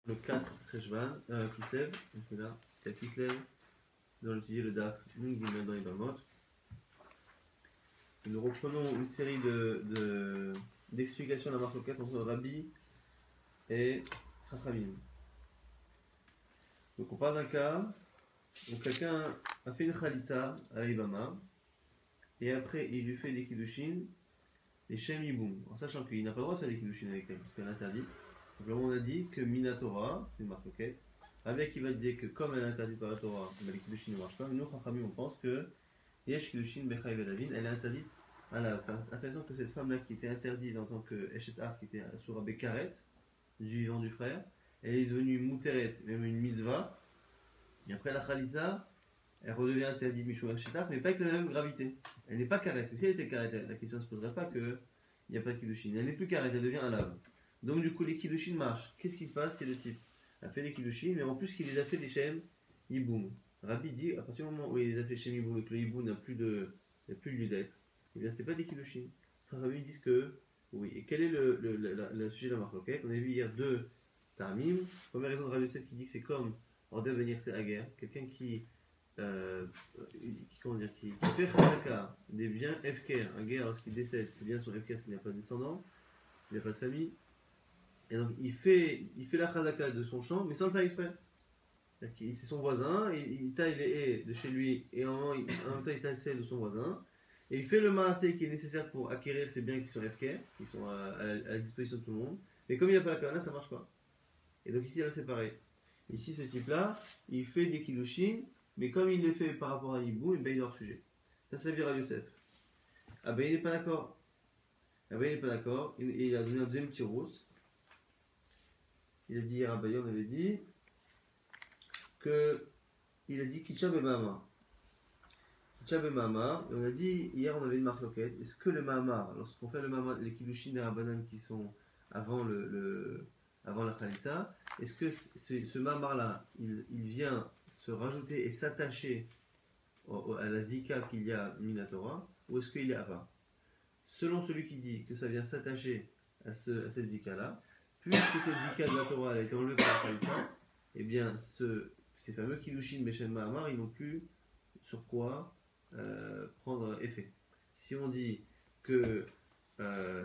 Le 4 Cheshvan, Kislev, donc là, c'est Kislev, nous allons étudier le Daf Nun Gimel dans les Bamot. Nous reprenons une série d'explications de la marque entre Rabbi et Chachamim. Donc on parle d'un cas où quelqu'un a fait une Khalitsa à l'Ibama et après il lui fait des Kiddushin, les Shem Yiboum, en sachant qu'il n'a pas le droit de faire des Kiddushin avec elle parce qu'elle est interdite. Donc là on a dit que Minatora, c'est une marque avec qui va dire que comme elle est interdite par la Torah, les Kiddushin ne marchent pas, mais nous Chachamim on pense que Yesh Kiddushin Bechai Vedavin, elle est interdite. Alors, c'est intéressant que cette femme-là qui était interdite en tant que Eshetar, qui était sur Bekaret, du vivant du frère, elle est devenue Mouteret, même une mitzvah. Et après la Khalisa, elle redevient interdite Mishou Eshetar, mais pas avec la même gravité. Elle n'est pas Karet. Parce que si elle était Karet, la question ne se poserait pas qu'il n'y a pas de Kiddushin. Elle n'est plus Karet, elle devient un lave. Donc du coup, les Kiddushin marchent. Qu'est-ce qui se passe? C'est le type. Elle a fait des Kiddushin, mais en plus qu'il les a fait des Shem Yiboum. Rabbi dit, à partir du moment où il les a fait Shem Yiboum et que le Yiboum n'a plus de lieu d'être, eh bien, c'est pas des Kiddushin. Les disent que oui. Et quel est le sujet de la marloquette? On a vu hier deux Tarmim. Première raison de Radio 7 qui dit que c'est comme en devenir c'est la guerre. Quelqu'un qui fait Khazaka des biens FK, un guerre lorsqu'il décède, ses biens sont FK parce qu'il n'a pas de descendant, il n'a pas de famille. Et donc il fait la Khazaka de son champ, mais sans le faire exprès. C'est son voisin, il taille les haies de chez lui et en même temps il taille celles de son voisin. Et il fait le maasé qui est nécessaire pour acquérir ces biens qui sont FK, qui sont à la disposition de tout le monde. Mais comme il n'y a pas la kavana, ça ne marche pas. Et donc ici, là, c'est pareil. Ici, ce type-là, il fait des kiddushin, mais comme il les fait par rapport à Yibou, il est hors sujet. Ça vient à Yosef. Ah ben il n'est pas d'accord. Il a donné un deuxième tiros. Il a dit hier à Bayon, on avait dit il a dit Kitcha Bemama. Et on a dit, hier on avait une marque loquette, est-ce que le Mahamar, lorsqu'on fait le Mahamar, les Kiddushin et Rabbanan qui sont avant la Khalitsa, est-ce que ce Mahamar là, il vient se rajouter et s'attacher à la Zika qu'il y a Minatora, ou est-ce qu'il est à part? Selon celui qui dit que ça vient s'attacher à cette Zika là, puisque cette Zika de la Torah elle a été enlevée par la Khalitsa, eh bien ces fameux Kiddushin Beshem Mahamar, ils n'ont plus sur quoi prendre effet. Si on dit que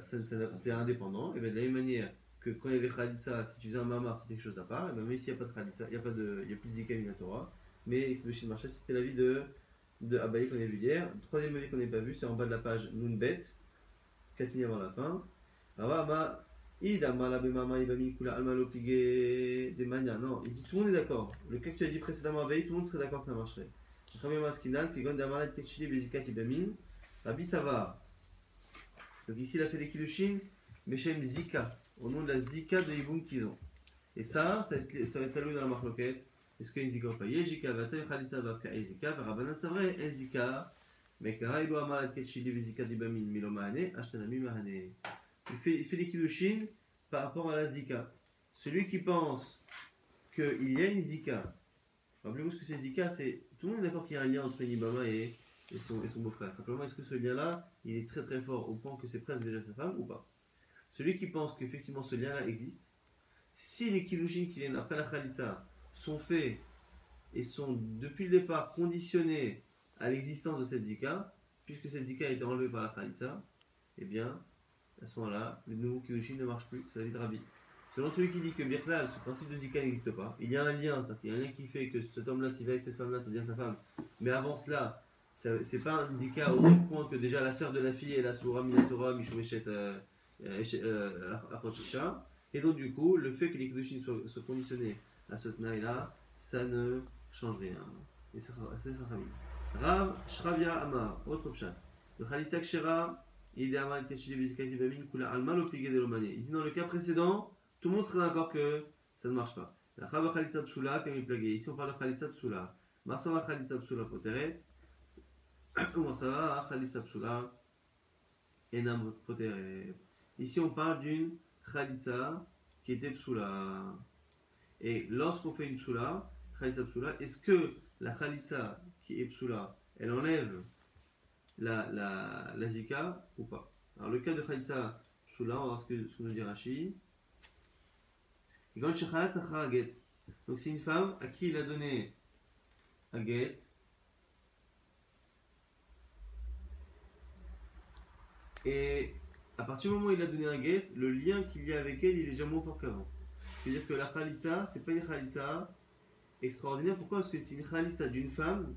c'est indépendant, et bien de la même manière que quand il y avait Khalitsa, si tu faisais un Mamar, c'était quelque chose d'à part, et bien même s'il n'y a pas de Khalitsa, il n'y a plus de Zika Minatora, mais le Shin Marcha, c'était l'avis de Abaye qu'on a vu hier. Le troisième avis qu'on n'a pas vu, c'est en bas de la page Nunbet, 4 lignes avant la fin. Non, il dit tout le monde est d'accord. Le cas que tu as dit précédemment à Abaye, tout le monde serait d'accord que ça marcherait. Rabbi Savar. Donc ici il a fait des Kiddushin, Beshem Zika, au nom de la Zika de Yiboum qu'ils ont. Et ça va être alloué dans la marque loquette. Est-ce qu'il y a une Zika ou pas? Yezika, Vatay, Khalisa, Vavka, Ezika, Rabbanan, c'est vrai, Ezika. Mais Karaïlo Amar, Ketchili, Vezika, Dibamin, Milomahane, Ashtanami, Mahane. Il fait des Kiddushin par rapport à la Zika. Celui qui pense qu'il y a une Zika, rappelez-vous ce que c'est Zika, c'est. Tout le monde est d'accord qu'il y a un lien entre Nibama et son beau-frère. Simplement, est-ce que ce lien-là, il est très très fort au point que c'est presque déjà sa femme ou pas? Celui qui pense qu'effectivement ce lien-là existe, si les Kiddushin qui viennent après la Khalitsa sont faits et sont depuis le départ conditionnés à l'existence de cette Zika, puisque cette Zika a été enlevée par la Khalitsa, eh bien, à ce moment-là, les nouveaux Kiddushin ne marchent plus, c'est la vie de Rabbi. Selon celui qui dit que Birklal, ce principe de Zika n'existe pas, il y a un lien, c'est-à-dire qu'il y a un lien qui fait que cet homme-là, s'il va avec cette femme-là, ça devient sa femme. Mais avant cela, c'est pas un Zika au même point que déjà la sœur de la fille est la Soura Minatora, Mishomeshet Achotisha. Et donc, du coup, le fait que les Kiddushin soient conditionnés à ce Tnaï-là, ça ne change rien. Et c'est Chachamim. Rav Shravia Amar, autre pshat. Le Khalitsa Kshera, il dit dans le cas précédent, tout le monde serait d'accord que ça ne marche pas. La Chava Khalitsa Psula, comme il plaguait. Ici on parle de Khalitsa Psula. Marsava Khalitsa Psula Poteret. Ou Marsava Khalitsa Psula Enam Poteret. Ici on parle d'une Khalitsa qui était Psula. Et lorsqu'on fait une Psula, Khalitsa Psula, est-ce que la Khalitsa qui est Psula, elle enlève la Zika ou pas? Alors le cas de Khalitsa Psula, on va voir ce que nous dit Rashi. Et quand Shechalat Sachra Get. Donc c'est une femme à qui il a donné un get. Et à partir du moment où il a donné un get, le lien qu'il y a avec elle, il est déjà moins fort qu'avant. C'est-à-dire que la khalitsa, c'est pas une khalitsa extraordinaire. Pourquoi? Parce que c'est une khalitsa d'une femme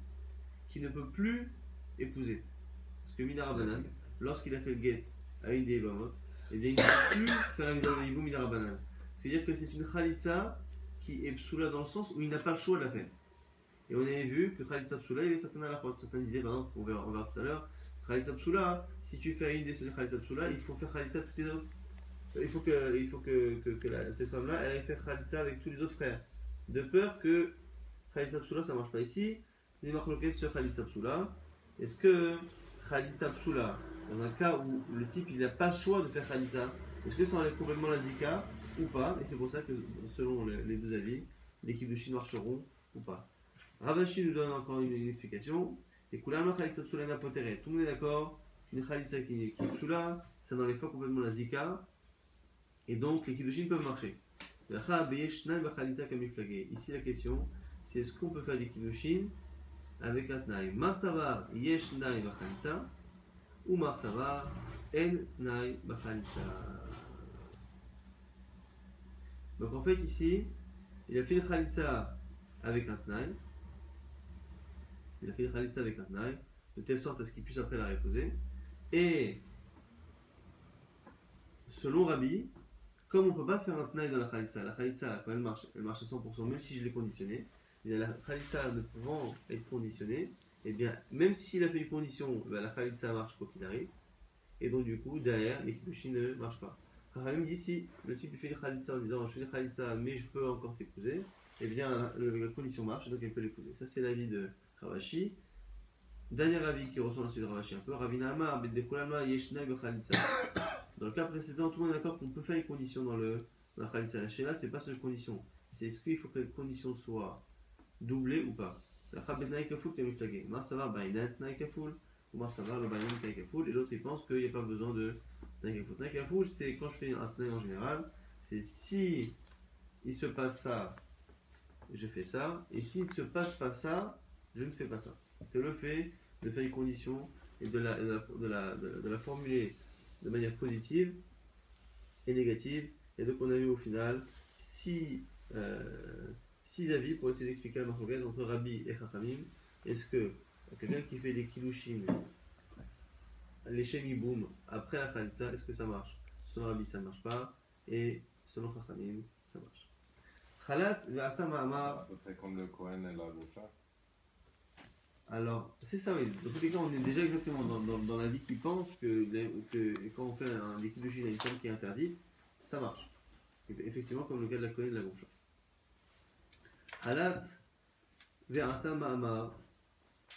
qui ne peut plus épouser. Parce que Midarabanan, lorsqu'il a fait le get à une des Ibamot, eh bien il ne peut plus faire la Midarabanan de Ibou Midarabanan. C'est-à-dire que c'est une khalitsa qui est psoula dans le sens où il n'a pas le choix de la faire. Et on avait vu que khalitsa psoula, il y avait certaines halachot. Certains disaient, par exemple, on verra tout à l'heure, khalitsa psoula, si tu fais une des khalitsa psoula, il faut faire khalitsa toutes les autres. Il faut que cette femme-là, elle aille faire khalitsa avec tous les autres frères. De peur que khalitsa psoula, ça ne marche pas ici. Il y a des marloquettes sur khalitsa psoula. Est-ce que khalitsa psoula, dans un cas où le type il n'a pas le choix de faire khalitsa, est-ce que ça enlève complètement la zika ou pas? Et c'est pour ça que selon les deux avis, les kiddushin marcheront ou pas. Ravashi nous donne encore une explication. Et Kulama khalitsa psoula n'a potéré. Tout le monde est d'accord qu'une khalitsa qui est psoula, ça n'enlève pas complètement la zika. Et donc les kiddushin peuvent marcher. Ici la question, c'est est-ce qu'on peut faire des kiddushin avec un tnaï? Marsavar yesh tnaï b'chalitza ou marsavar en tnaï b'chalitza. Donc en fait ici, il a fait une khalitza avec un tnaï. Il a fait une khalitza avec un tnaï, de telle sorte à ce qu'il puisse après la reposer. Et selon Rabbi, comme on ne peut pas faire un tnaï dans la khalitza, quand elle marche à 100%, même si je l'ai conditionnée, mais la khalitza ne pouvant être conditionnée, et bien, même s'il a fait une condition, ben, la khalitza marche quoi qu'il arrive, et donc du coup, derrière, les kiddushin ne marchent pas. Même d'ici, le type il fait une khalitza en disant je fais une khalitza, mais je peux encore t'épouser, et bien la condition marche, donc elle peut l'épouser. Ça, c'est l'avis de Ravashi. Dernier avis qui ressemble à celui de Ravashi un peu, Ravina Amar, Beddekolama, Yeshnai, Khalitza. Dans le cas précédent, tout le monde est d'accord qu'on peut faire une condition dans la khalitza. La shela, c'est pas seule condition. C'est est-ce qu'il faut que la condition soit doublée ou pas. La khabetnaï kafoul qui a miflagé. Marsavar bainat naï kafoul ou marsavar le bainat naï kafoul. Et l'autre il pense qu'il n'y a pas besoin de naï kafoul. Naï kafoul, c'est quand je fais un tnaï en général, c'est si il se passe ça, je fais ça. Et s'il ne se passe pas ça, je ne fais pas ça. C'est le fait de faire une condition et de la formuler de manière positive et négative. Et donc on a vu au final six avis pour essayer d'expliquer la marque entre Rabbi et Chachamim. Est-ce que quelqu'un qui fait des kiddushin, les shemiboum après la khalitza, est-ce que ça marche? Selon Rabbi ça ne marche pas, et selon Chachamim ça marche. Khalatz ve'asa ma'amar. À peu près comme le Kohen et la Goucha. Alors, c'est ça, oui. Dans tous les cas, on est déjà exactement dans la vie qui pense que quand on fait un kiddushin à une femme qui est interdite, ça marche. Et effectivement, comme le cas de la Kohen et de la Goucha. Halat ve'asa ma'amar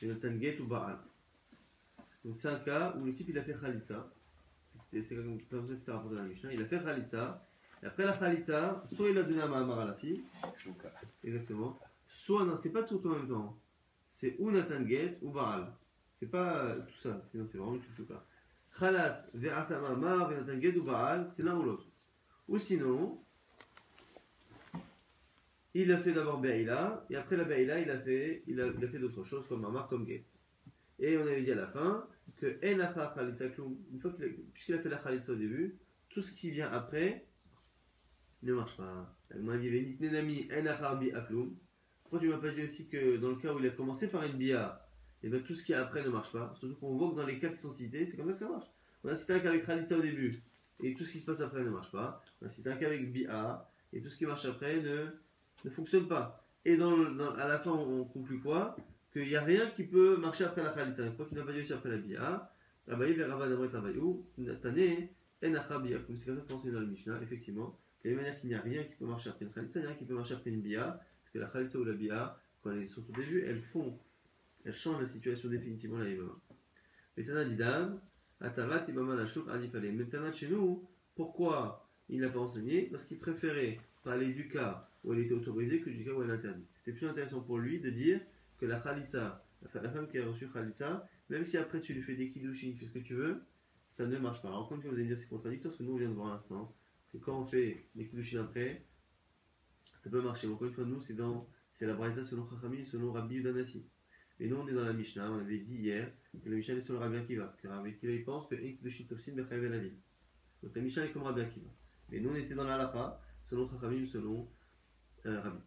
ve'natan get ou ba'al. Donc c'est un cas où le type il a fait khalitza. C'est comme ça que c'était rapporté dans la Mishnah. Il a fait khalitza. Et après la khalitza, soit il a donné un ma'amar à la fille. Exactement. Soit, non, c'est pas tout en même temps. C'est ou Nathan Get ou Baal. C'est pas tout ça, sinon c'est vraiment une chouchouka. Khalatz ve'asa ma'amar ve'natan Get ou Baal, c'est l'un ou l'autre. Ou sinon, il a fait d'abord Be'ila, et après la Be'ila, il a fait d'autres choses comme Mamar, comme Get. Et on avait dit à la fin que En Khalitza Kloum, une fois puisqu'il a fait la Khalitza au début, tout ce qui vient après ne marche pas. Il m'a dit Venit Nenami En Bi Akloum. Pourquoi tu m'as pas dit aussi que dans le cas où il a commencé par une Bia, et bien tout ce qui est après ne marche pas? Surtout qu'on voit que dans les cas qui sont cités, c'est comme ça que ça marche. On a cité un cas avec Khalitza au début, et tout ce qui se passe après ne marche pas. On a cité un cas avec Bia, et tout ce qui marche après ne fonctionne pas. Et à la fin, on conclut quoi? Qu'il n'y a rien qui peut marcher après la khalitza. Pourquoi tu n'as pas dit aussi après la bia? Abaye verava d'abret avayou, natane, enacha bia. Comme c'est comme ça que c'est dans le Mishnah, effectivement. De la même manière qu'il n'y a rien qui peut marcher après une khalitza, il n'y a rien qui peut marcher après une bia. Parce que la khalitza ou la bia, quand elles sont au début, elles changent la situation définitivement là. Metana didam, atarat ibama la chouk adifale. Metana chez nous, pourquoi il n'a pas enseigné? Parce qu'il préférait parler du cas où elle était autorisée que du cas où elle est interdite. C'était plus intéressant pour lui de dire que la khalitza, la femme qui a reçu khalitza, même si après tu lui fais des kiddushin, tu fais ce que tu veux, ça ne marche pas. Alors, encore une fois, vous allez me dire c'est contradictoire, parce que nous on vient de voir à l'instant que quand on fait des kiddushin après, Ça peut marcher. Encore une fois, nous, c'est la braïta selon Chachamim, selon Rabbi Yudanassi. Et nous, on est dans la Mishnah. On avait dit hier que la Mishnah est selon Rabbi Akiva. Que Rabbi Akiva, il pense que Ekidushin Tofsin Bechayev El Avil. Donc la Mishnah est comme Rabbi Akiva. Mais nous, on était dans la Halakha, selon Chachamim, selon Rabbi.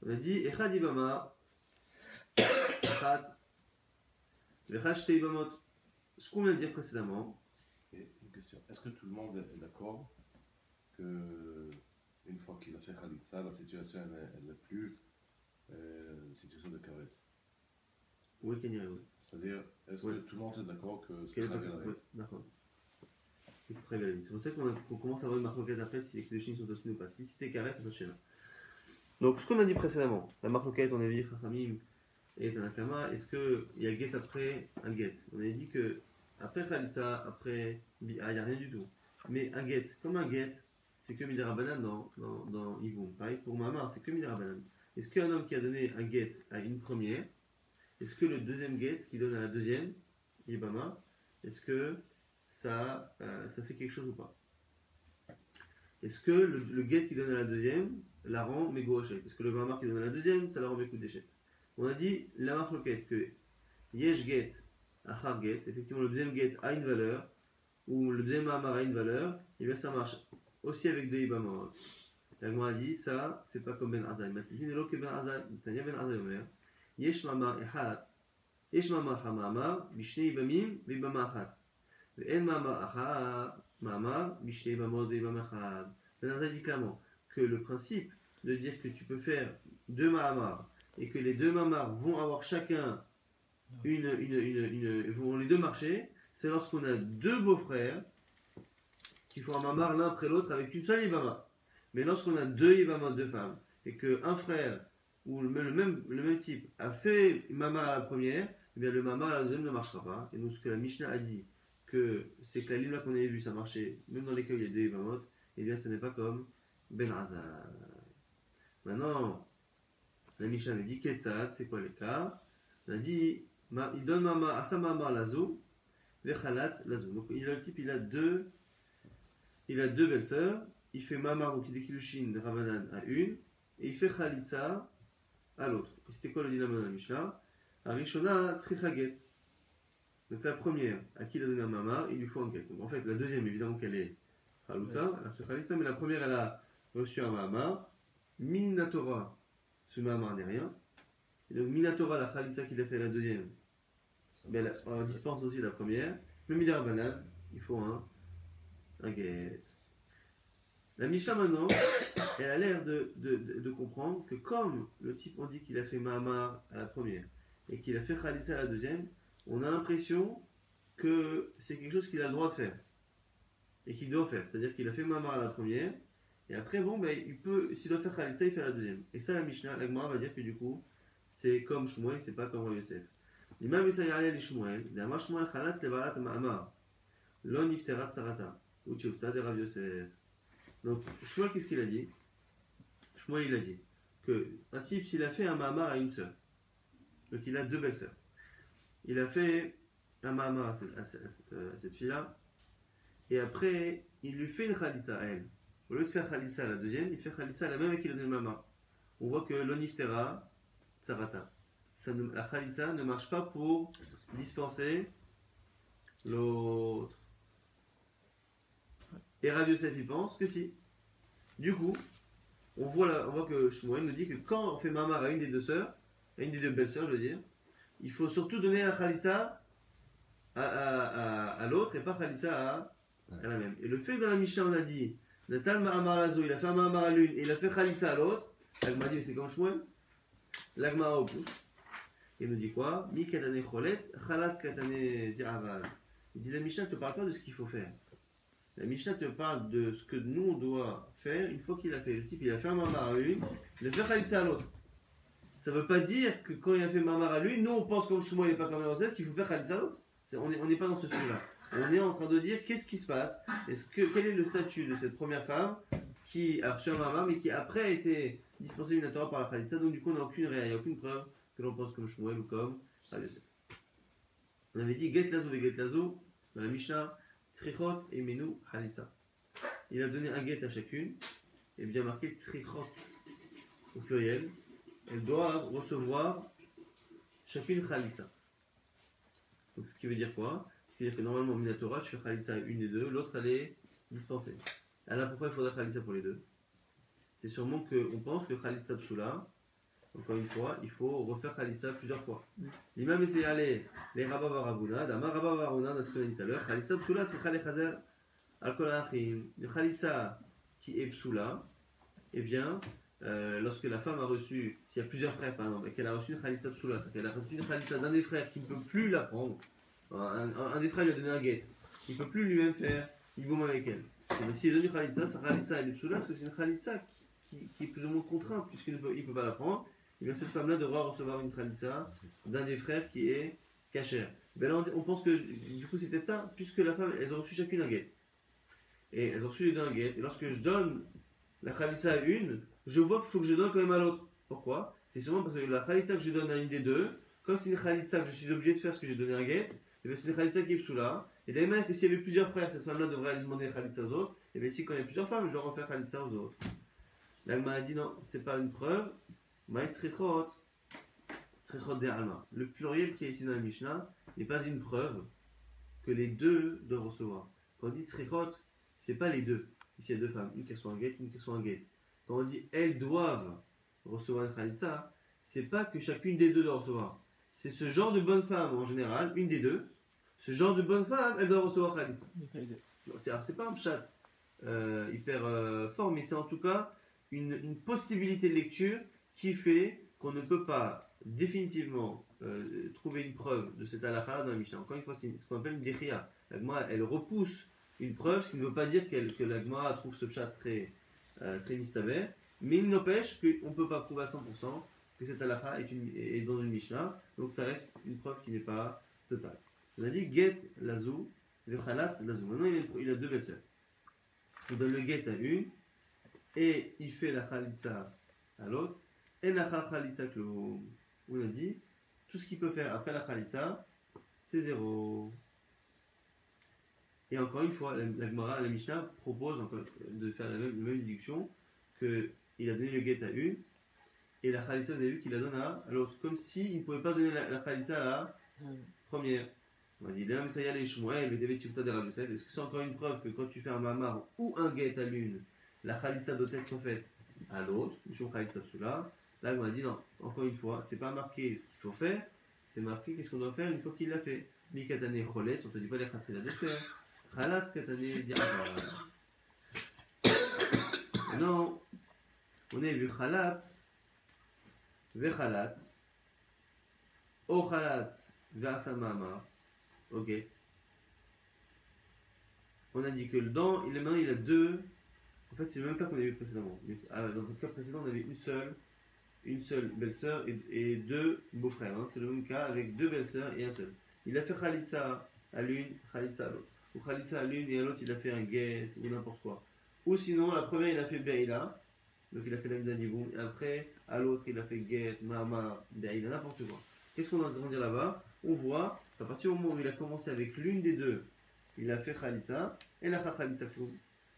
On a dit Echad Ibama, Echad, Vechad Shtei Ibamot. Ce qu'on vient de dire précédemment. Et une question, est-ce que tout le monde est d'accord que une fois qu'il a fait Khalitsa, la situation elle n'est plus situation de karet? Oui, Kenya, oui. C'est-à-dire, est-ce que tout le monde est d'accord que c'est Quel très est bien? oui, d'accord. C'est très bien. C'est pour ça qu'on commence à avoir une marque après si les Kedushin sont aussi ou pas. Si c'était carré, c'est autre chose. Donc, ce qu'on a dit précédemment, la marque on avait dit Chachamim et Tanakama, est-ce qu'il y a get après un get? On avait dit que après Khalissa, après. Il n'y a rien du tout. Mais un get, comme un get, c'est que Midera Banan dans Iboum. Pareil pour Mamar, c'est que Midera Banan. Est-ce qu'un homme qui a donné un get à une première, est-ce que le deuxième get qui donne à la deuxième, Ibama, est-ce que ça fait quelque chose ou pas? Est-ce que le get qui donne à la deuxième la rend Megorochet? Est-ce que le Mamar qui donne à la deuxième, ça la rend Mekoudéchet? On a dit la marloquette que Yesh get, Achar get, effectivement le deuxième get a une valeur, ou le deuxième Mamar a une valeur, et bien ça marche aussi avec deux Ibama. La Gemara a dit ça, c'est pas comme Ben Azai. Matlifin elo ke Ben Azai, Tanya Ben Azai Omer, Yesh Mamar Echad, Yesh Mamar HaMamar, Bishne Ibamim, Vibama Achat. Ve'en Mamar Achad, Mamar, Bishne Ibamot, Vibama Achat. Ben Azai dit clairement que le principe de dire que tu peux faire deux Mahamar et que les deux Mamars vont avoir chacun vont les deux marcher, c'est lorsqu'on a deux beaux-frères qui font un Mamar l'un après l'autre avec une seule Ibama. Mais lorsqu'on a deux Ibama, deux femmes, et qu'un frère ou le même type a fait Mamar à la première, eh bien le Mamar à la deuxième ne marchera pas. Et donc ce que la Mishnah a dit, que c'est que la ligne là qu'on avait vue, ça marchait, même dans les cas où il y a deux Ibamot, eh bien ce n'est pas comme Ben Azar. Maintenant, la Mishnah avait dit Ketzad, c'est quoi les cas? On a dit il donne Mamar à sa Mamar Lazou, Vechalas Lazou. Donc le type il a deux belles-sœurs. Il fait Mamar, donc il dékilushin de Ravanan à une, et il fait Khalitsa à l'autre. Et c'était quoi le dilemme dans la Mishnah? Arishona Tzrichaget. Donc la première, à qui il a donné un Mamar, il lui faut un get. Donc en fait, la deuxième, évidemment qu'elle est Khalitsa, elle a reçu Khalitsa, mais la première, elle a reçu un Mamar. Minatora, ce Mamar n'est rien. Et donc Minatora, la Khalitsa qu'il a fait la deuxième, mais elle dispense aussi la première. Le Midar Banan, il faut un get. La Mishnah maintenant, elle a l'air de comprendre que comme le type on dit qu'il a fait Mahamar à la première et qu'il a fait Khalitsa à la deuxième, on a l'impression que c'est quelque chose qu'il a le droit de faire et qu'il doit faire. C'est-à-dire qu'il a fait Mahamar à la première et après, bon, ben, s'il doit faire Khalitsa, il fait à la deuxième. Et ça, la Mishnah, la Gemara va dire que du coup, c'est comme Shmuel, c'est pas comme Rav Yosef. L'imam Isayarel li Shmuel, d'Amar Shmuel Khalatz levarat Mahamar, lo nifterat sarata, ou tiokta de Rav Yosef. Donc, Shmuel, qu'est-ce qu'il a dit? Shmuel, il a dit qu'un type, s'il a fait un Mahamar à une sœur, donc il a deux belles sœurs, il a fait un Mahamar à cette fille-là, et après, il lui fait une Khalitsa à elle. Au lieu de faire Khalitsa à la deuxième, il fait Khalitsa à la même avec qui il a donné le Mahamar. On voit que l'oniftera, tsarata. La Khalitsa ne marche pas pour dispenser l'autre. Et Rav Yosef, il pense que si. Du coup, on voit que Shmuel nous dit que quand on fait Mamar à une des deux sœurs, à une des deux belles sœurs, je veux dire, il faut surtout donner la Khalitsa à l'autre et pas Khalitsa à la même. Et le fait que dans la Mishnah on a dit Natan Mahamar Lazo, il a fait un Mahamar à l'une et il a fait Khalitsa à l'autre, l'Agma dit c'est comme Shmuel, l'Agma opus. Il nous dit quoi? Mi katane cholet, chalas katane di'aval. Il dit la Mishnah ne te parle pas de ce qu'il faut faire. La Mishnah te parle de ce que nous on doit faire une fois qu'il a fait. Le type il a fait un Mamar à une, il a fait Khalitsa à l'autre. Ça ne veut pas dire que quand il a fait Mamar à l'une, nous on pense comme Shmuel n'est pas comme Yosef qu'il faut faire Khalitsa à l'autre. On n'est pas dans ce sujet-là. On est en train de dire qu'est-ce qui se passe. Quel est le statut de cette première femme qui a reçu un Mamar mais qui après a été dispensée une Torah par la Khalitsa. Donc du coup on n'a aucune réa, il n'y a aucune preuve que l'on pense comme Shmuel ou comme Yosef. On avait dit Get Lazo et Get Lazo dans la Mishnah. Tzrichot et Menu Halissa. Il a donné un get à chacune, et bien marqué Tzrichot pluriel, elles doivent recevoir chacune Khalissa. Donc ce qui veut dire quoi? Ce qui veut dire que normalement, Minatora, je fais Khalissa à une des deux, l'autre elle est dispensée. Alors pourquoi il faudra Khalissa pour les deux? C'est sûrement qu'on pense que Khalissa Psula, encore une fois, il faut refaire Khalissa plusieurs fois. L'imam essaie d'aller les Rabba Varabuna, Dama Rabba Varabuna, dans ce qu'on a dit tout à l'heure. Khalissa Psula, c'est Khalé Khazer Al-Kol Achim. Le Khalissa qui est Psula, eh bien, lorsque la femme a reçu, s'il y a plusieurs frères par exemple, et qu'elle a reçu une Khalissa Psula, c'est qu'elle a reçu une Khalissa d'un des frères qui ne peut plus la prendre, un des frères lui a donné un guet, il ne peut plus lui-même faire Iboum avec elle. Mais s'il est donné Khalissa, sa Khalissa elle est Psula, parce que c'est une Khalissa qui est plus ou moins contrainte, puisqu'il ne peut pas la prendre. Et bien cette femme-là devra recevoir une Khalissa d'un des frères qui est cachère. Ben là, on pense que du coup c'est peut-être ça, puisque la femme, elles ont reçu chacune un guet. Et elles ont reçu les deux un guet. Et lorsque je donne la Khalissa à une, je vois qu'il faut que je donne quand même à l'autre. Pourquoi? C'est souvent parce que la Khalissa que je donne à une des deux, comme c'est une Khalissa que je suis obligé de faire parce que j'ai donné un guet, et bien c'est une Khalissa qui est Psula. Et d'ailleurs, que s'il y avait plusieurs frères, cette femme-là devrait aller demander Khalissa aux autres. Et bien si quand il y a plusieurs femmes, je dois refaire Khalissa aux autres. L'Alma a dit non, c'est pas une preuve. Maïtzrichot, tzrichot de alma. Le pluriel qui est ici dans la Mishnah n'est pas une preuve que les deux doivent recevoir. Quand on dit tzrichot, c'est pas les deux. Ici il y a deux femmes, une qui reçoit un guet, une qui reçoit un guet. Quand on dit elles doivent recevoir une khalitsa, c'est pas que chacune des deux doit recevoir. C'est ce genre de bonne femme en général, une des deux. Ce genre de bonne femme, elle doit recevoir khalitsa. C'est pas un pshat hyper fort, mais c'est en tout cas une possibilité de lecture qui fait qu'on ne peut pas définitivement trouver une preuve de cette halakha dans la Mishnah. Encore une fois, c'est ce qu'on appelle une déchia. La Gemara, elle repousse une preuve, ce qui ne veut pas dire que la Gemara trouve ce pshat très mistaber, mais il n'empêche qu'on ne peut pas prouver à 100% que cette halakha est dans une Mishnah, donc ça reste une preuve qui n'est pas totale. On a dit get lazou, vechalatz lazou. Maintenant il a deux belles-sœurs. Il donne le get à une et il fait la khalitsa à l'autre. Et la khalitsa klou. On a dit tout ce qu'il peut faire après la khalitsa, c'est zéro. Et encore une fois, la Gemara, la Mishnah propose encore de faire la même déduction qu'il a donné le get à une et la khalitsa, vous avez vu qu'il la donne à l'autre, comme s'il ne pouvait pas donner la khalitsa à la première. On a dit est-ce que c'est encore une preuve que quand tu fais un mamar ou un get à l'une, la khalitsa doit être faite à l'autre, là on a dit non, encore une fois, c'est pas marqué ce qu'il faut faire, c'est marqué qu'est-ce qu'on doit faire une fois qu'il l'a fait. Mikatane cholet, on te dit pas les khatila de faire. Khalas katane di'aba. Non, on est vu khalatz, ve khalatz, o khalatz, ve asamama, au get. On a dit que dans il a deux. En fait, c'est le même cas qu'on avait vu précédemment. Mais, dans le cas précédent, on avait une seule belle-sœur et deux beaux-frères. Hein. C'est le même cas avec deux belles-sœurs et un seul. Il a fait Khalissa à l'une, Khalissa à l'autre. Ou Khalissa à l'une et à l'autre, il a fait un guet ou n'importe quoi. Ou sinon, la première, il a fait Be'ila. Donc, il a fait la mise à niveau. Et après, à l'autre, il a fait guet, Mama, Be'ila, n'importe quoi. Qu'est-ce qu'on est en train de dire là-bas? On voit, à partir du moment où il a commencé avec l'une des deux, il a fait Khalissa et la Khalissa Kloum.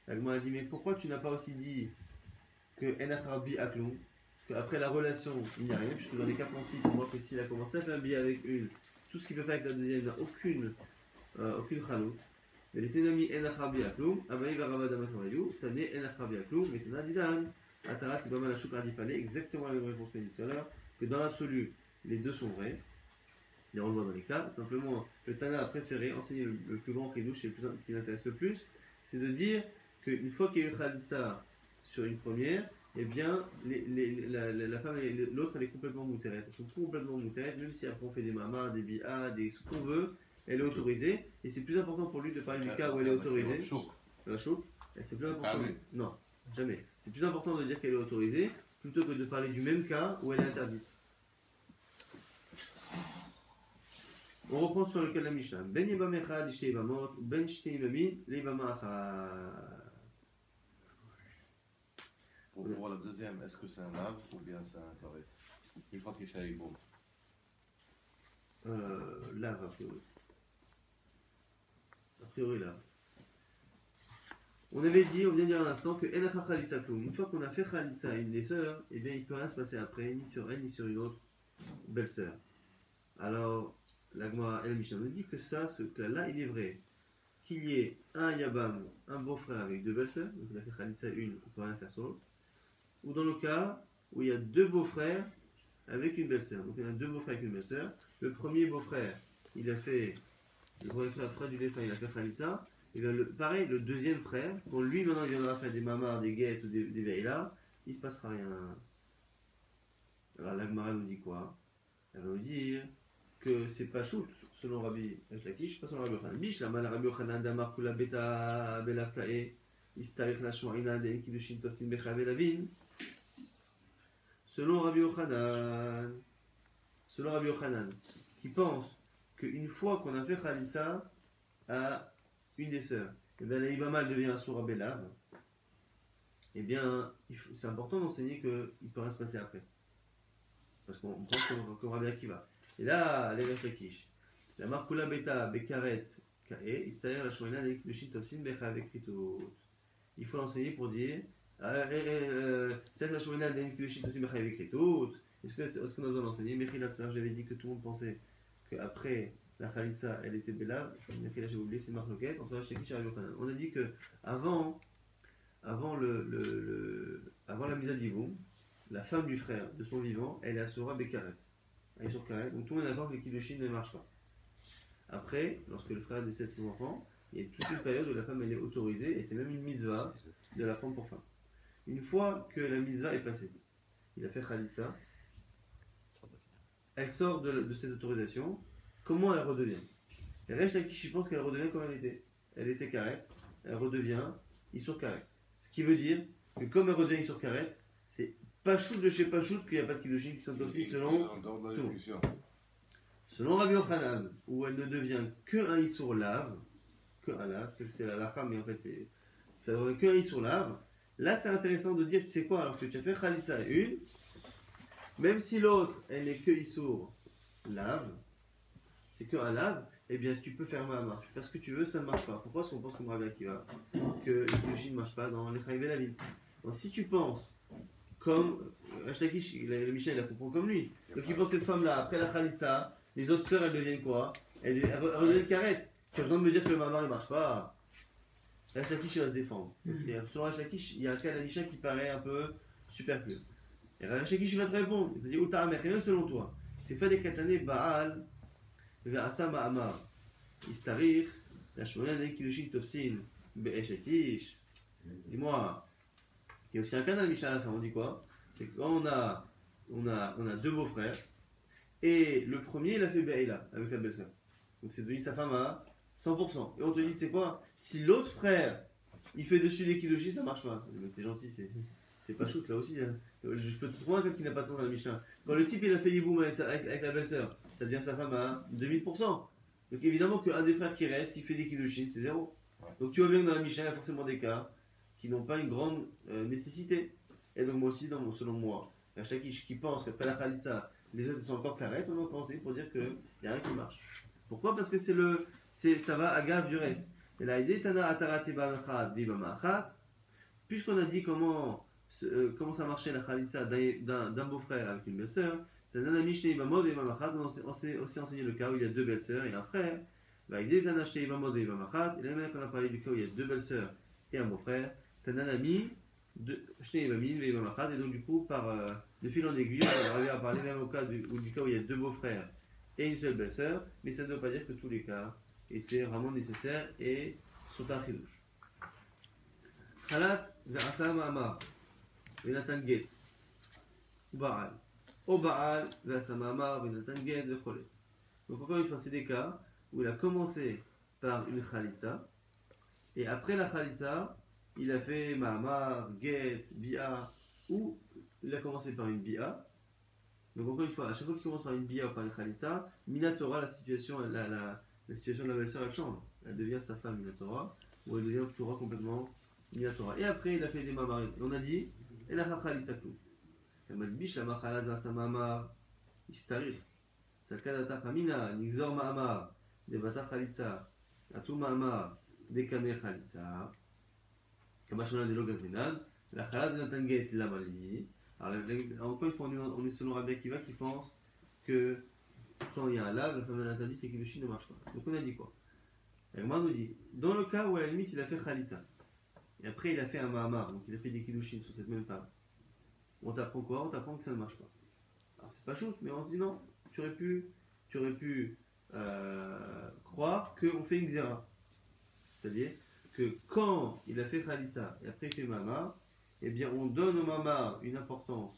La Gemara a dit, mais pourquoi tu n'as pas aussi dit que Enacharbi Akloum, qu'après la relation, il n'y a rien, puisque dans les cas principes, on voit que s'il a commencé à faire un billet avec une, tout ce qu'il peut faire avec la deuxième n'a aucune chalout. Mais les ténami Enacharbi Akloum, Abaï Varabadamatorayou, Tane Enacharbi Akloum, et Tanadidan, Atarat Ibama la Choukar Difale, exactement la même réponse qu'on a dit tout à l'heure, que dans l'absolu, les deux sont vrais. Et on le voit dans les cas, simplement, le Tana a préféré enseigner le plus grand Kédouche et le plus qui l'intéresse le plus, c'est de dire qu'une fois qu'il y a eu Khalitsa sur une première, eh bien, la femme et l'autre, elle est complètement moutérette. Elles sont complètement moutérettes, même si après on fait des mamas, des bias, ce qu'on veut, elle est autorisée. Et c'est plus important pour lui de parler du cas où elle est autorisée. La chouk. C'est plus important. Non, jamais. C'est plus important de dire qu'elle est autorisée plutôt que de parler du même cas où elle est interdite. On reprend sur le cas de la Mishnah. Ben yibam echad l'ishte yibamot, ben shte yibamin l'yibama achad. Pour voir la deuxième, est-ce que c'est un lave ou bien c'est un carré? Une fois qu'il fait avec bon. Lave, a priori. A priori, lave. On avait dit, on vient de dire à l'instant que Enacha Khalisa Kloum. Une fois qu'on a fait Khalisa à une des sœurs, eh bien il ne peut rien se passer après, ni sur elle, ni sur une autre belle-sœur. Alors, la Gemara El Mishnah nous dit que ça, ce cas-là, il est vrai. Qu'il y ait un Yabam, un beau-frère avec deux belles-sœurs, donc il a fait Khalisa une, on ne peut rien faire sur l'autre. Ou dans le cas où il y a deux beaux-frères avec une belle-sœur. Donc il y a deux beaux-frères avec une belle-sœur. Le premier beau-frère, il a fait, le premier frère du défunt, il a fait Khalisa. Et bien pareil, le deuxième frère, quand lui maintenant il viendra faire des mamars, des guettes ou des veillas, il ne se passera rien. Alors la Gemara nous dit quoi? Elle va nous dire que c'est pas shoot selon Rabbi Lakish, pas selon Rabbi Yochanan. Bish la mal Rabbi Yochanan damar kula beta belakae istarich la shuaina de kidushin tosin becha belavin. Selon Rabbi Yochanan, qui pense qu'une fois qu'on a fait Khalissa à une des sœurs, et bien la Ibama devient un sourd Belav, eh bien c'est important d'enseigner qu'il peut rien se passer après. Parce qu'on pense comme Rabbi Akiva. Et là, les Lakish, la Markula Beta Bekaret Kae, il s'agit la Shmoina de Kidushin Tosin becha avec Ritot. Il faut l'enseigner pour dire. C'est la Shmoina de Kidushin Tosin becha avec Ritot. Est-ce qu'on a besoin d'enseigner? Mechila, tout à l'heure, j'avais dit que tout le monde pensait qu'après la Khalitsa, elle était Belav. Mechila, j'ai oublié, c'est Marc Loquet. Entre Lakish et Rabbi Yochanan. On a dit que avant la mise à Divoum, la femme du frère de son vivant, elle est Asura Bekaret. Elle est sur Karet. Donc tout le monde est d'accord que le Kiddushin ne marche pas. Après, lorsque le frère décède son enfant, il y a toute une période où la femme elle est autorisée, et c'est même une mitzvah de la prendre pour femme. Une fois que la mitzvah est passée, il a fait Khalitsa, elle sort de cette autorisation, comment elle redevient? Et Resh Lakish pense qu'elle redevient comme elle était. Elle était Karet, elle redevient Isur Karet. Ce qui veut dire que comme elle redevient Isur Karet, c'est pas shoot de chez pas shoot qu'il n'y a pas de Kiddushin qui sont toxiques selon tout. Selon Rabbi Yochanan, où elle ne devient qu'un Isur lave, qu'un lave, c'est la femme, mais en fait ça ne devient qu'un Isur lave. Là c'est intéressant de dire, tu sais quoi, alors que tu as fait Khalissa une, même si l'autre elle n'est que Isur lave, c'est qu'un lave, eh bien si tu peux faire Mahamar, tu peux faire ce que tu veux, ça ne marche pas. Pourquoi? Parce qu'on pense comme Rabbi Akiva que le Kiddushin ne marche pas dans les Chayiv et la ville. Donc si tu penses comme Ashtakish, le Michel, il la comprend comme lui. Donc il pense cette femme-là, après la Khalitsa, les autres sœurs, elles deviennent quoi? Elles redeviennent carrettes. Tu as besoin de me dire que le Mamar il marche pas. Ashtakish il va se défendre. Selon Ashtakish, il y a un cas d'Anisha qui paraît un peu superflu. Et Ashtakish il va te répondre. Il te dit Uta Amer, et même selon toi, c'est fait des katané Baal, Ve'asa Ma'amar, Istarich, la Shmona de Kiddushin Topsin, Be'eshetish. Dis-moi. Il y a aussi un cas dans le Mishnah à la fin, on dit quoi? C'est que quand on a deux beaux-frères, et le premier il a fait Be'ela avec la belle-sœur. Donc c'est devenu sa femme à 100%. Et on te dit, c'est quoi? Si l'autre frère il fait dessus des Kiddushin, ça marche pas. Mais t'es gentil, c'est pas shoot là aussi. Hein. Je peux te trouver un cas qui n'a pas de sens dans le Mishnah. Quand le type il a fait Yiboum avec la belle-sœur, ça devient sa femme à 2000%. Donc évidemment qu'un des frères qui reste, il fait des Kiddushin, c'est zéro. Donc tu vois bien que dans la Mishnah, il y a forcément des cas qui n'ont pas une grande nécessité. Et donc moi aussi, selon moi, Shakish qui pense qu'après la Khalissa, les autres sont encore carrettes, on a commencé pour dire qu'il n'y a rien qui marche. Pourquoi? Parce que ça va à gave du reste. Et la idée Tana Atarati Bamachat Vibamachat, puisqu'on a dit comment ça marchait la Khalissa d'un beau-frère avec une belle-sœur, Tana Mishnei Bamod Vibamachat, on s'est aussi enseigné le cas où il y a deux belles-sœurs et un frère. La idée Tana Shnei Bamod Vibamachat, et là même qu'on a parlé du cas où il y a deux belles-sœurs et un beau-frère, Tananami, et donc du coup, de fil en aiguille, on arrive à parler même au cas du cas où il y a deux beaux-frères et une seule belle-sœur, mais ça ne veut pas dire que tous les cas étaient vraiment nécessaires et sont un chidouche. Khalat ve'asa ma'amar ve'natan get Baal. Au Baal ve'asa ma'amar ve'natan get ve'choletz. Donc encore une fois, c'est des cas où il a commencé par une khalitsa, et après la Khalitsa, il a fait Mahamar, Get, Bia, ou il a commencé par une Bia. Donc encore une fois, à chaque fois qu'il commence par une Bia ou par une Khalitsa, Minatora, la situation de la belle-sœur, elle change. Elle devient sa femme Minatora, ou elle devient Torah complètement Minatora. Et après, il a fait des Mahamar. On a dit, elle a Khalitsa tout. Elle m'a dit, Bish la Machalat va sa Mahamar, Istarich. Sakadata Khamina, Nixor Mahamar, Debata Khalitsa, Atou Mahamar. Dekame Khalitsa. Kamashmalan Delo Gazrinan, la Khalas de Nathan Get la Mali. Alors, encore une fois, on est selon Rabbi Akiva qui pense que quand il y a un lave, la femme de l'interdit et Kiddushin ne marche pas. Donc on a dit quoi? Agmar nous dit, dans le cas où à la limite il a fait Khalitsa, et après il a fait un Mahamar, donc il a fait des Kiddushin sur cette même table, on t'apprend quoi? On t'apprend que ça ne marche pas. Alors c'est pas shoot, mais on se dit non, tu aurais pu croire qu'on fait une Xera. C'est-à-dire que quand il a fait Khalitsa et après il fait Mahamar, eh bien on donne au Mahamar une importance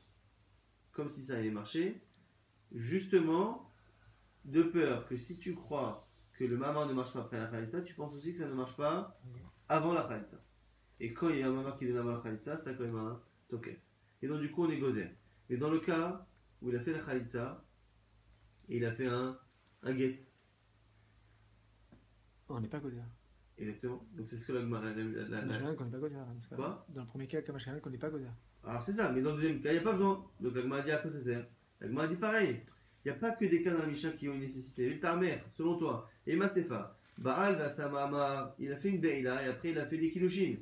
comme si ça allait marcher, justement de peur que si tu crois que le Mahamar ne marche pas après la Khalitsa, tu penses aussi que ça ne marche pas avant la Khalitsa. Et quand il y a un Mahamar qui donne avant la Khalitsa, ça a quand même un Tokef. Et donc du coup on est gozer. Mais dans le cas où il a fait la Khalitsa et il a fait un get. On n'est pas gozer. Exactement. Donc c'est ce que la Kamashmalan qu'on n'est pas gozer. Quoi? Dans le premier cas, Kamashmalan qu'on n'est pas gozer. Alors c'est ça, mais dans le deuxième cas, il n'y a pas besoin. Donc la Gemara dit à quoi ça sert? La Gemara dit pareil. Il n'y a pas que des cas dans la Mishnah qui ont une nécessité. Ta mère, selon toi, et Masefa, Baal va Samamar, il a fait une Beila et après il a fait des Kiddushin.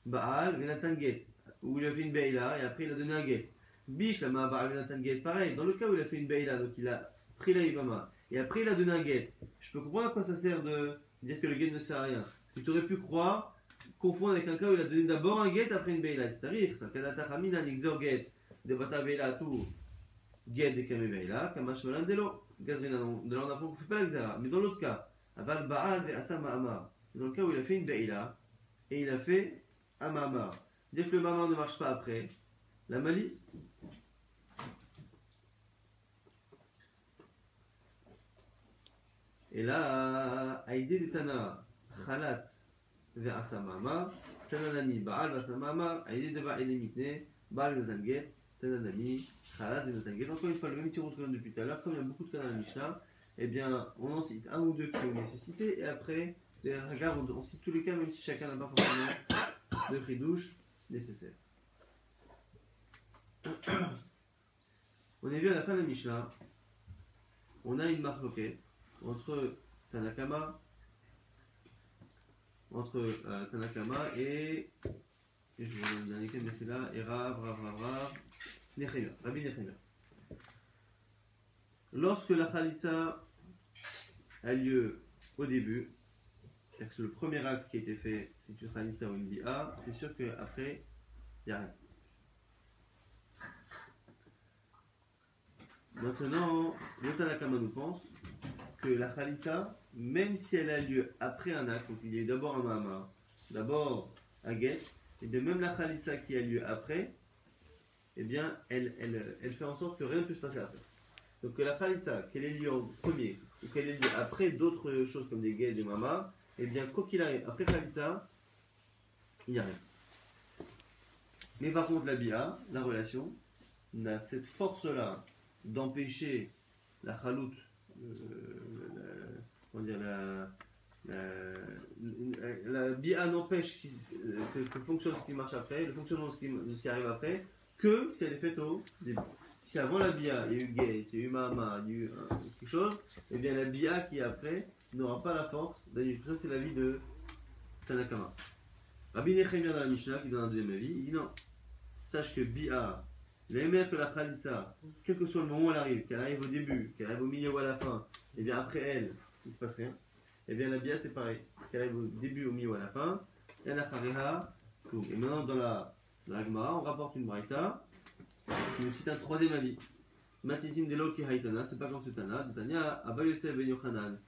Baal, Venatan Get, où il a fait une Beila et après il a donné un Get. Bish, la Baal, Venatan Get, pareil. Dans le cas où il a fait une Beila, donc il a pris la Ibama et après il a donné un Get. Je peux comprendre à quoi ça sert de dire que le Get ne sert à rien. Tu aurais pu croire, confondre avec un cas où il a donné d'abord un Get après une Beila. C'est-à-dire, ça Kadata Ramina, Nixor Get, Devata Beila, tout. Get de Kamebeila, Kamashmalan Delo. Gazrina, de là on apprend qu'on ne fait pas l'Exera. Mais dans l'autre cas, Aval Baal ve Asa Mahamar. Dans le cas où il a fait une Beila et il a fait un Mahamar. Dire que le Mahamar ne marche pas après, la Mali. Et là, Aïdé de Tana, Khalatz ve Asa Mahamar, Tananami Baal ve Asa Mahamar, Aïdé de Baal Mitne, Baal ve Tanget, Tananami. Encore une fois, le même tirage que depuis tout à l'heure, comme il y a beaucoup de cas dans la Mishnah, eh bien, on en cite un ou deux qui ont nécessité, et après, regarde, on cite tous les cas, même si chacun n'a pas forcément de fridouche nécessaire. On est vu à la fin de la Mishnah, on a une marloquette entre Tanakama et je vais vous donner le dernier cas de et Rav. Rabbi Nechemia. Lorsque la Khalitsa a lieu au début, c'est-à-dire que le premier acte qui a été fait, c'est une Khalitsa ou une Bia, c'est sûr qu'après, il n'y a rien. Maintenant, le Tanakama nous pense que la Khalitsa, même si elle a lieu après un acte, donc il y a eu d'abord un Mahamar, d'abord un Get, et de même la Khalitsa qui a lieu après, eh bien, elle fait en sorte que rien ne puisse passer après. Donc que la Khalitsa, qu'elle ait lieu en premier, ou qu'elle ait lieu après d'autres choses comme des gays, des mamas, eh bien, quoi qu'il arrive, après Khalitsa, il n'y a rien. Mais par contre, la Bia, la relation, n'a cette force-là d'empêcher la Khalout, la Bia n'empêche que fonctionne ce qui marche après, le fonctionnement de ce qui arrive après, que si elle est faite au début. Si avant la Bia, il y a eu Gate, il y a eu Mahama, il y a eu quelque chose, eh bien la Bia qui est après n'aura pas la force d'annuler. Ça, c'est l'avis de Tanakama. Rabbi Nechemia dans la Mishnah, qui donne un deuxième avis, il dit non. Sache que Bia, la même que la Khalitsa, quel que soit le moment où elle arrive, qu'elle arrive au début, qu'elle arrive au milieu ou à la fin, et bien après elle, il ne se passe rien. Et bien la Bia, c'est pareil. Qu'elle arrive au début, au milieu ou à la fin, et la Khariha, et maintenant dans la Gemara, on rapporte une braïta qui nous cite un troisième avis. Matitin delo ki haïtana, c'est pas comme ce Tana, de Tania, Abba Yosef ben Yochanan,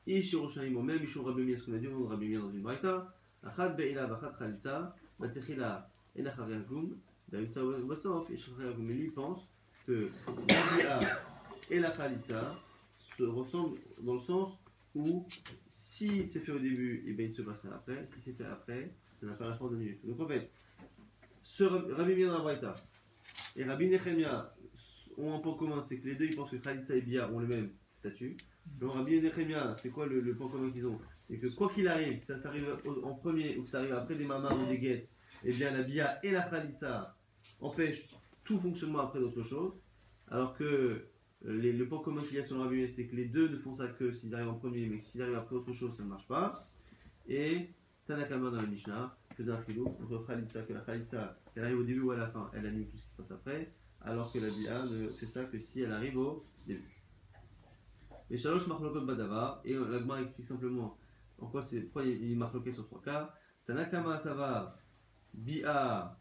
Ish Yerushalayim, même Ishon Rabbi Meir, ce qu'on a dit au nom de Rabbi Meir dans une braïta, Achat be'ila v'achat chalitza, Batechila en acharei agum, Daïmsa ou Basof, et Acharei agum. Mais lui pense que la Bia et la chalitza se ressemblent dans le sens où si c'est fait au début, et bien il se passe rien après, si c'est fait après, ça n'a pas la force de minute. Donc en fait, ce Rabbi Meir dans la braïta et Rabbi Nechemia ont un point commun, c'est que les deux ils pensent que Khalitsa et Bia ont le même statut. Donc Rabbi Nechemia, c'est quoi le point commun qu'ils ont? C'est que quoi qu'il arrive, que ça arrive en premier ou que ça arrive après des mamas ou des guettes, et bien la Bia et la Khalitsa empêchent tout fonctionnement après d'autres choses. Alors que le point commun qu'il y a sur le Rabbi Meir, c'est que les deux ne font ça que s'ils arrivent en premier, mais que s'ils arrivent après autre chose, ça ne marche pas. Et Tanakama dans la Mishnah faisait un chilou entre Khalitsa, que la Khalitsa, elle arrive au début ou à la fin, elle annule tout ce qui se passe après, alors que la Bia ne fait ça que si elle arrive au début. Les Shalosh Marlokot Badava, et la Gemara explique simplement en quoi c'est, pourquoi il est marloqué sur 3 cas. Tanakama Sava, Bia,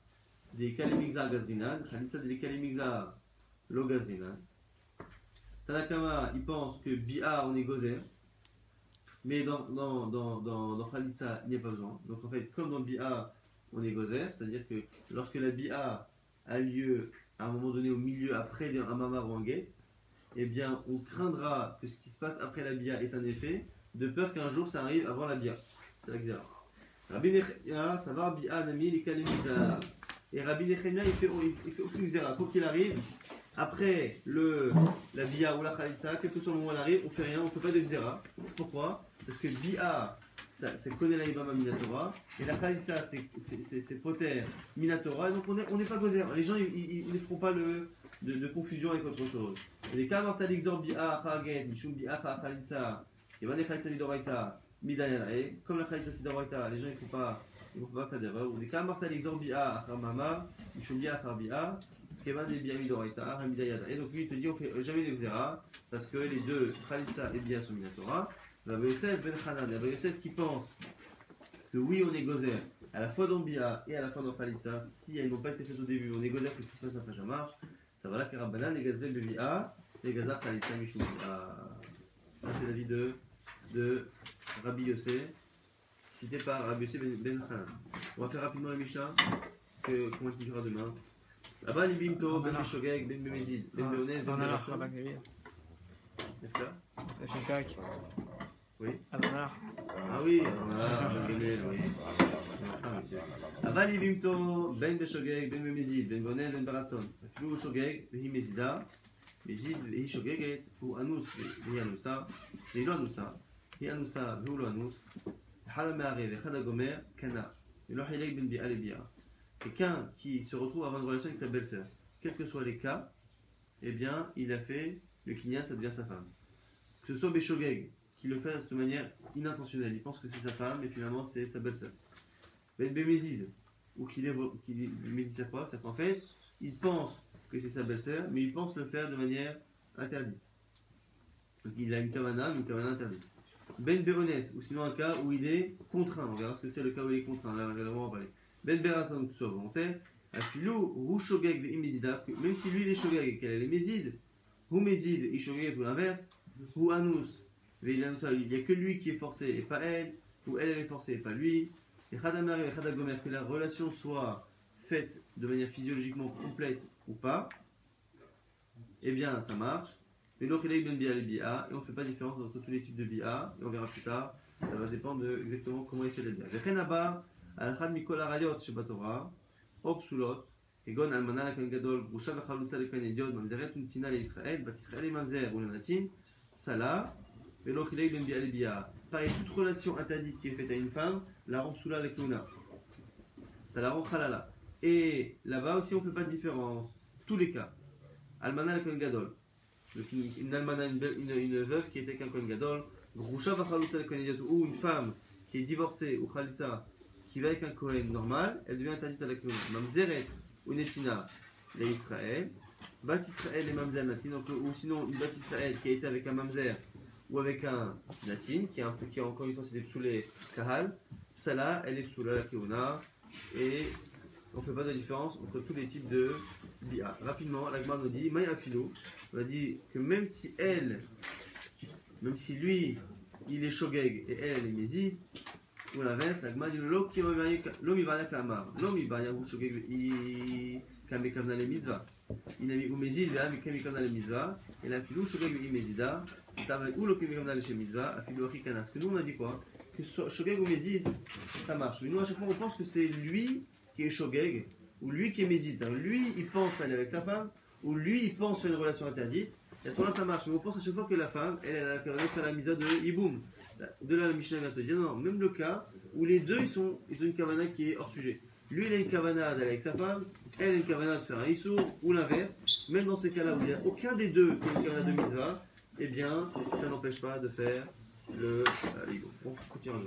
des Kalemigzar Gazrinan, Khalitsa des Kalemigzar Lo Gazrinan. Tanakama, il pense que Bia, on est gozer. Mais dans Khalitsa, il n'y a pas besoin. Donc en fait, comme dans Bia, on est gozer, c'est-à-dire que lorsque la Bia a lieu à un moment donné au milieu, après un mamar ou un guet, eh bien, on craindra que ce qui se passe après la Bia est un effet, de peur qu'un jour ça arrive avant la Bia. C'est la Xéra. Rabbi Nechemia, ça va, Bia, Nami, les Kalemizar. Et Rabbi Nechemia, il fait aucune Xéra. Quoi qu'il arrive, après la Bia ou la Khalitsa, quel que soit le moment où elle arrive, on fait rien, on ne fait pas de Xéra. Pourquoi? Parce que Bia, c'est Konel Aïbama Minatora, et la Khalitsa, c'est Poter Minatora, et donc on n'est pas gozer. Les gens, ils ne feront pas de confusion avec autre chose. Les cas mortal exor Bia, Chaget, Mishum Bia, Khalitsa, et Van Khalitsa Midoraita, Midayanae, comme la Khalitsa Sidoraita, les gens ils ne vont pas faire d'erreur. Ou des cas mortal exor Bia, Mama, Mishum Bia, Bia, Kevan des Bia Midoraita, Midayanae. Et donc lui il te dit on fait jamais de Xéra, parce que les deux, Khalitsa et Bia sont Minatora. Rabbi Yosef ben Hanan, Rabbi Yosef qui pense que oui on est gozer à la fois dans Bia et à la fois dans Khalitsa, si elles n'ont pas été faites au début, on est gozer que ce qui se passe après ça marche, ça va là que Rabbanan et Gazzel Bia et Gazar Khalitsa Mishum Bia. Ça c'est l'avis de Rabbi Yosef, cité par Rabbi Yosef ben Hanan. On va faire rapidement la Mishnah, qu'on expliquera demain. Là-bas, les Bimto, Ben Beshogeg, Ben Bemezid, Ben Beonez, Ben Berasson. N'est-ce pas? Ça fait une pack. Oui. Avanard. Ah oui, oui. Aval Ibimto, Ben Beshogeg, Ben Bemezid, Ben Beonez, Ben Berasson. Afilou Shogeg, Vehi Mezida, Mezid, Vehi Shogeget, ou Anus, Vehi Anusa, Vehi Lo Anusa, Vehi Anusa, Vehi Lo Anus, Hada Me'are, Vechada Gomer, Kana, Velo Hilek Ben Bia Lebia. Quelqu'un qui se retrouve à avoir une relation avec sa belle-sœur, quels que soient les cas, eh bien, il a fait le kinyan, ça devient sa femme. Que ce soit Beshogeg, qui le fait de manière inintentionnelle, il pense que c'est sa femme, et finalement c'est sa belle-sœur. Ben Bemezid, ou qu'il médite c'est quoi? C'est qu'en fait, il pense que c'est sa belle-sœur, mais il pense le faire de manière interdite. Donc il a une kavana, mais une kavana interdite. Ben Beones, ou sinon un cas où il est contraint, on verra ce que c'est le cas où il est contraint, là on va en parler. Ben Berasson, soit volontaire, Afilou, Rou Shogeg, Ve'imezida, même si lui il est Shogeg et qu'elle est Mezid, Rou Mezid et Shogeg ou l'inverse, Rou Anus, Ve'ilanusa, il n'y a que lui qui est forcé et pas elle, ou elle est forcée et pas lui, et Khadamar et Khadagomer, que la relation soit faite de manière physiologiquement complète ou pas, eh bien ça marche. Mais l'autre il est Ben Bia les Bia, et on ne fait pas différence entre tous les types de Bia, et on verra plus tard, ça va dépendre de exactement comment il fait les Bia. Vechenaba, Al-Khad Mikol Arayot Shebatora, Obsulot, Egon Almana Lakan Gadol, Grusha Vachalusa Lakan Idiot, Mamzeret Ntina l'Israël, Bat Israël et Mamzer, ou le Natin, Salah, Velo Chilek Ben Bia Lebia. Pareil, toute relation interdite qui est faite à une femme, la rend Psula Lekuna. Ça la rend Khalala. Et là-bas aussi, on ne fait pas de différence. Tous les cas. Almana Lakan Gadol. Une almana, une veuve qui était avec un Kohen Gadol, Grusha Vachalusa Lakan Idiot, ou une femme qui est divorcée, ou Khalitsa, qui va avec un Kohen normal, elle devient interdite à la Kohen. Mamzeret ou Netina, les Israël, Bat Israël et Mamzer Natin, ou sinon une Bat Israël qui a été avec un Mamzer ou avec un Natin, qui encore une fois c'est des psoulés Kahal, celle-là elle est psoula la Keuna, et on ne fait pas de différence entre tous les types de Bia. Rapidement, l'Agmar nous dit, Maïa Philo, on a dit que même si lui il est Shogeg et elle est Mezid, ou l'inverse, l'Agma dit l'homme il va kamar, l'homme il va ou shogeg i kamekavna le mizva, inami ou mezid ve ami kamekavna le mizva, et la filou shogeg i mezida, t'avais ou le kamekavna le chez mizva, a filou achikanas. Que nous on a dit quoi? Que shogeg ou mezid, ça marche. Mais nous à chaque fois on pense que c'est lui qui est shogeg ou lui qui est mezid. Lui il pense aller avec sa femme, ou lui il pense faire une relation interdite. Et à ce moment-là ça marche. Mais on pense à chaque fois que la femme, elle a la kavana de faire la mizva de iboum. De là, la Mishnah va te dire non, même le cas où les deux ils ont une kavana qui est hors sujet. Lui il a une kavana d'aller avec sa femme, elle a une kavana de faire un issour, ou l'inverse. Même dans ces cas-là où il n'y a aucun des deux qui a une kavana de mitzvah, eh bien ça n'empêche pas de faire le. On continue.